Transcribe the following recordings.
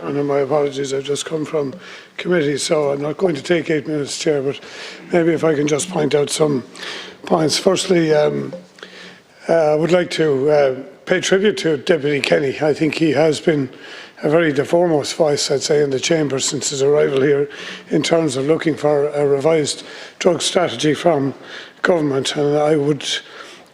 And my apologies, I've just come from committee, so I'm not going to take 8 minutes, Chair, but maybe if I can just point out some points. Firstly, I would like to pay tribute to Deputy Kenny. I think he has been the foremost voice, I'd say, in the chamber since his arrival here in terms of looking for a revised drug strategy from government, and I would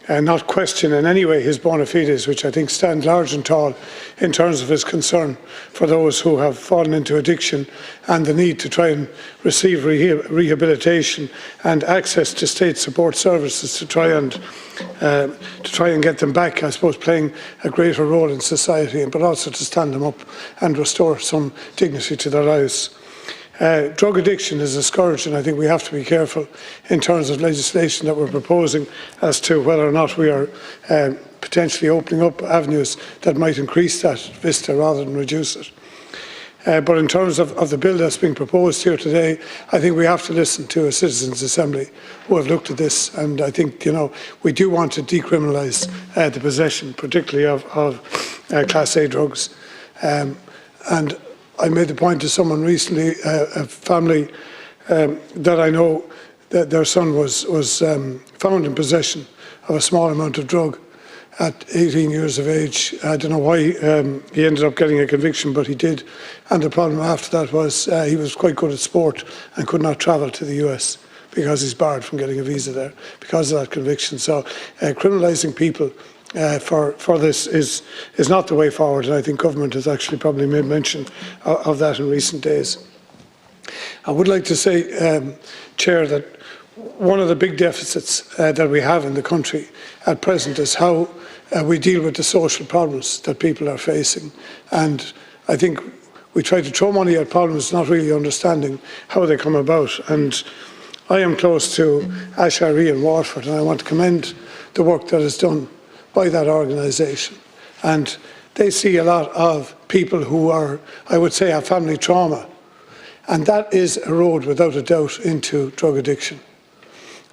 not question in any way his bona fides, which I think stand large and tall in terms of his concern for those who have fallen into addiction and the need to try and receive rehabilitation and access to state support services to try and get them back, I suppose, playing a greater role in society, but also to stand them up and restore some dignity to their lives. Drug addiction is a scourge, and I think we have to be careful in terms of legislation that we're proposing as to whether or not we are potentially opening up avenues that might increase that vista rather than reduce it. But in terms of the bill that's being proposed here today, I think we have to listen to a Citizens' Assembly who have looked at this, and I think, we do want to decriminalise the possession, particularly of Class A drugs. And I made the point to someone recently, a family that I know, that their son was found in possession of a small amount of drug at 18 years of age. I don't know why he ended up getting a conviction, but he did. And the problem after that was he was quite good at sport and could not travel to the US because he's barred from getting a visa there because of that conviction. So criminalising people for this is not the way forward, and I think government has actually probably made mention of that in recent days. I would like to say, Chair, that one of the big deficits that we have in the country at present is how we deal with the social problems that people are facing. And I think we try to throw money at problems, not really understanding how they come about. And I am close to Ashari in Waterford, and I want to commend the work that is done by that organisation. And they see a lot of people who are, I would say, have family trauma. And that is a road, without a doubt, into drug addiction.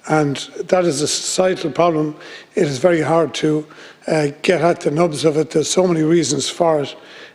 And that is a societal problem. It is very hard to get at the nubs of it. There's so many reasons for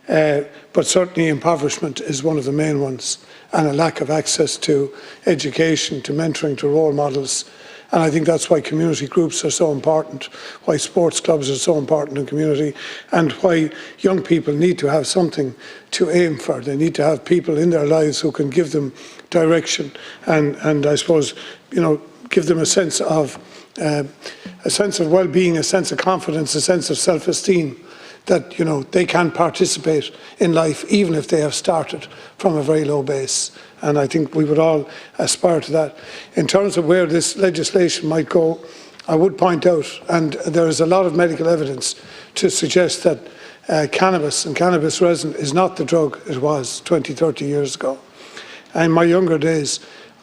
it, but certainly impoverishment is one of the main ones, and a lack of access to education, to mentoring, to role models. And I think that's why community groups are so important, why sports clubs are so important in community, and why young people need to have something to aim for. They need to have people in their lives who can give them direction and I suppose, give them a sense of well-being, a sense of confidence, a sense of self-esteem, that they can participate in life even if they have started from a very low base. And I think we would all aspire to that. In terms of where this legislation might go, I would point out, and there is a lot of medical evidence to suggest that cannabis and cannabis resin is not the drug it was 20, 30 years ago. In my younger days,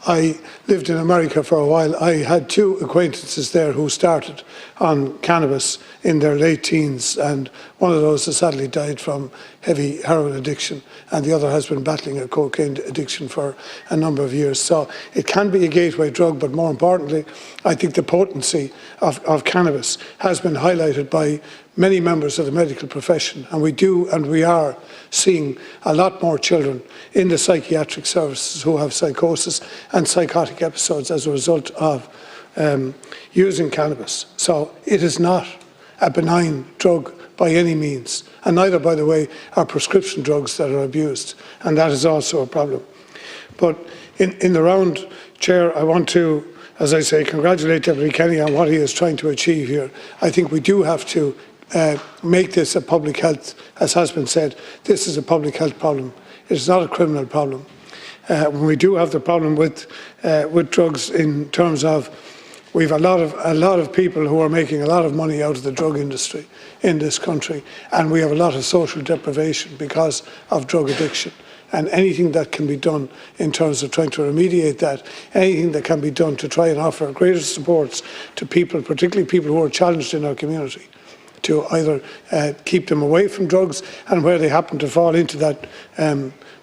I lived in America for a while. I had 2 acquaintances there who started on cannabis in their late teens, and one of those has sadly died from heavy heroin addiction, and the other has been battling a cocaine addiction for a number of years. So it can be a gateway drug, but more importantly, I think the potency of cannabis has been highlighted by many members of the medical profession, and we are seeing a lot more children in the psychiatric services who have psychosis and psychotic episodes as a result of using cannabis. So it is not a benign drug by any means, and neither, by the way, are prescription drugs that are abused, and that is also a problem. But in the round, Chair, I want to, as I say, congratulate Deputy Kenny on what he is trying to achieve here. I think we do have to make this a public health, as has been said. This is a public health problem. It is not a criminal problem. We do have the problem with drugs in terms of we've a lot of people who are making a lot of money out of the drug industry in this country, and we have a lot of social deprivation because of drug addiction. And anything that can be done in terms of trying to remediate that, anything that can be done to try and offer greater supports to people, particularly people who are challenged in our community, to either keep them away from drugs, and where they happen to fall into that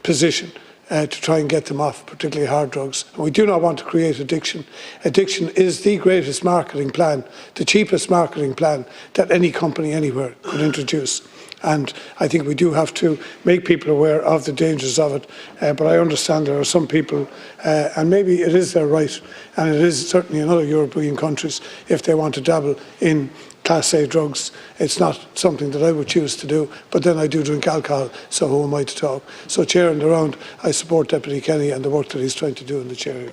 position, to try and get them off, particularly hard drugs. And we do not want to create addiction. Addiction is the greatest marketing plan, the cheapest marketing plan that any company anywhere could introduce. and I think we do have to make people aware of the dangers of it. But I understand there are some people, and maybe it is their right, and it is certainly in other European countries, if they want to dabble in Class A drugs. It's not something that I would choose to do, but then I do drink alcohol, so who am I to talk? So, Chair, in the round, I support Deputy Kenny and the work that he's trying to do in the chair.